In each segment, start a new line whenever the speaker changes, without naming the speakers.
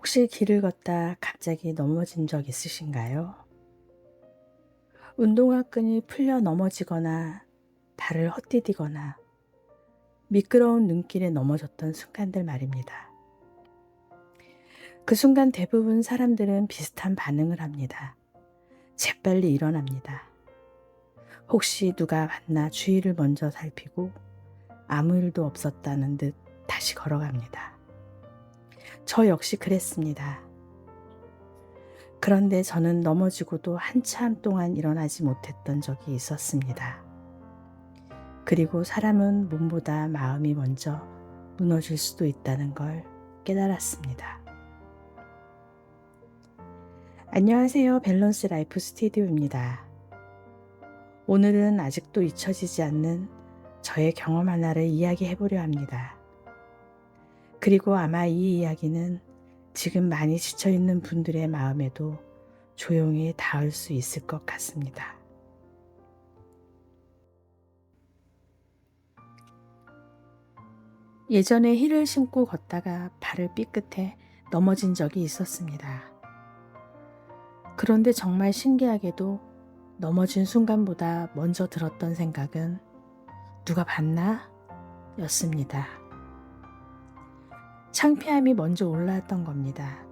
혹시 길을 걷다 갑자기 넘어진 적 있으신가요? 운동화 끈이 풀려 넘어지거나 발을 헛디디거나 미끄러운 눈길에 넘어졌던 순간들 말입니다. 그 순간 대부분 사람들은 비슷한 반응을 합니다. 재빨리 일어납니다. 혹시 누가 봤나 주위를 먼저 살피고 아무 일도 없었다는 듯 다시 걸어갑니다. 저 역시 그랬습니다. 그런데 저는 넘어지고도 한참 동안 일어나지 못했던 적이 있었습니다. 그리고 사람은 몸보다 마음이 먼저 무너질 수도 있다는 걸 깨달았습니다. 안녕하세요. 밸런스 라이프 스튜디오입니다. 오늘은 아직도 잊혀지지 않는 저의 경험 하나를 이야기해 보려 합니다. 그리고 아마 이 이야기는 지금 많이 지쳐있는 분들의 마음에도 조용히 닿을 수 있을 것 같습니다. 예전에 힐을 신고 걷다가 발을 삐끗해 넘어진 적이 있었습니다. 그런데 정말 신기하게도 넘어진 순간보다 먼저 들었던 생각은 누가 봤나? 였습니다. 창피함이 먼저 올라왔던 겁니다.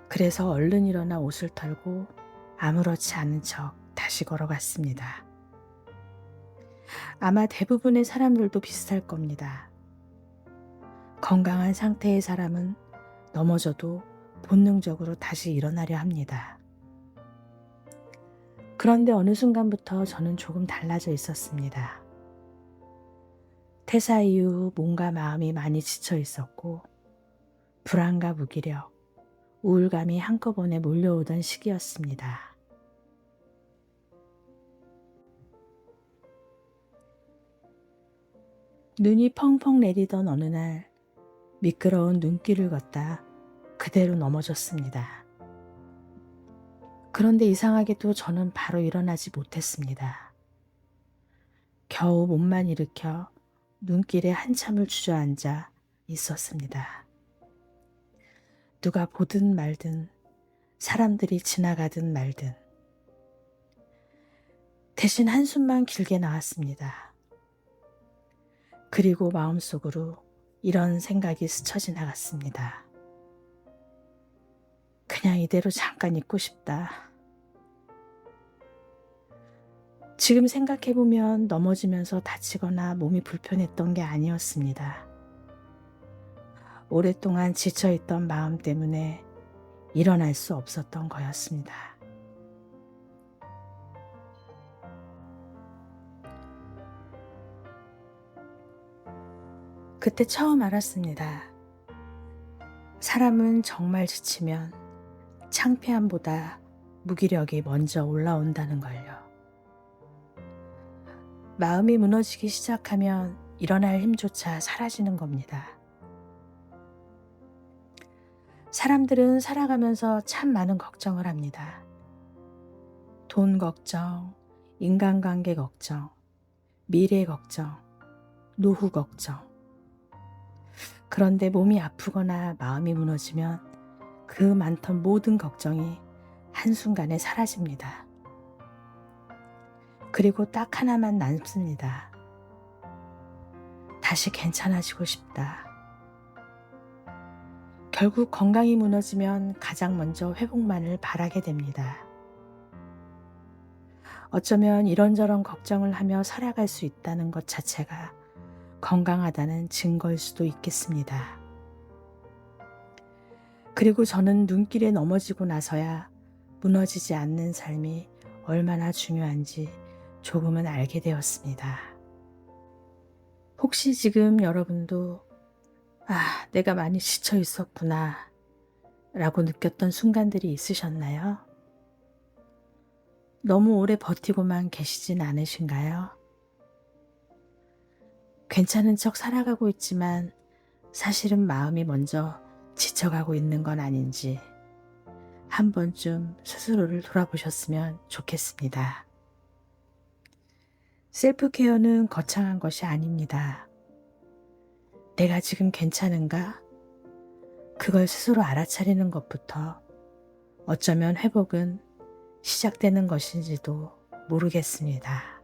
그래서 얼른 일어나 옷을 털고 아무렇지 않은 척 다시 걸어갔습니다. 아마 대부분의 사람들도 비슷할 겁니다. 건강한 상태의 사람은 넘어져도 본능적으로 다시 일어나려 합니다. 그런데 어느 순간부터 저는 조금 달라져 있었습니다. 퇴사 이후 몸과 마음이 많이 지쳐 있었고 불안과 무기력, 우울감이 한꺼번에 몰려오던 시기였습니다. 눈이 펑펑 내리던 어느 날 미끄러운 눈길을 걷다 그대로 넘어졌습니다. 그런데 이상하게도 저는 바로 일어나지 못했습니다. 겨우 몸만 일으켜 눈길에 한참을 주저앉아 있었습니다. 누가 보든 말든 사람들이 지나가든 말든 대신 한숨만 길게 나왔습니다. 그리고 마음속으로 이런 생각이 스쳐 지나갔습니다. 그냥 이대로 잠깐 있고 싶다. 지금 생각해보면 넘어지면서 다치거나 몸이 불편했던 게 아니었습니다. 오랫동안 지쳐있던 마음 때문에 일어날 수 없었던 거였습니다. 그때 처음 알았습니다. 사람은 정말 지치면 창피함보다 무기력이 먼저 올라온다는 걸요. 마음이 무너지기 시작하면 일어날 힘조차 사라지는 겁니다. 사람들은 살아가면서 참 많은 걱정을 합니다. 돈 걱정, 인간관계 걱정, 미래 걱정, 노후 걱정. 그런데 몸이 아프거나 마음이 무너지면 그 많던 모든 걱정이 한순간에 사라집니다. 그리고 딱 하나만 남습니다. 다시 괜찮아지고 싶다. 결국 건강이 무너지면 가장 먼저 회복만을 바라게 됩니다. 어쩌면 이런저런 걱정을 하며 살아갈 수 있다는 것 자체가 건강하다는 증거일 수도 있겠습니다. 그리고 저는 눈길에 넘어지고 나서야 무너지지 않는 삶이 얼마나 중요한지 조금은 알게 되었습니다. 혹시 지금 여러분도 내가 많이 지쳐 있었구나 라고 느꼈던 순간들이 있으셨나요? 너무 오래 버티고만 계시진 않으신가요? 괜찮은 척 살아가고 있지만 사실은 마음이 먼저 지쳐가고 있는 건 아닌지 한 번쯤 스스로를 돌아보셨으면 좋겠습니다. 셀프케어는 거창한 것이 아닙니다. 내가 지금 괜찮은가? 그걸 스스로 알아차리는 것부터 어쩌면 회복은 시작되는 것인지도 모르겠습니다.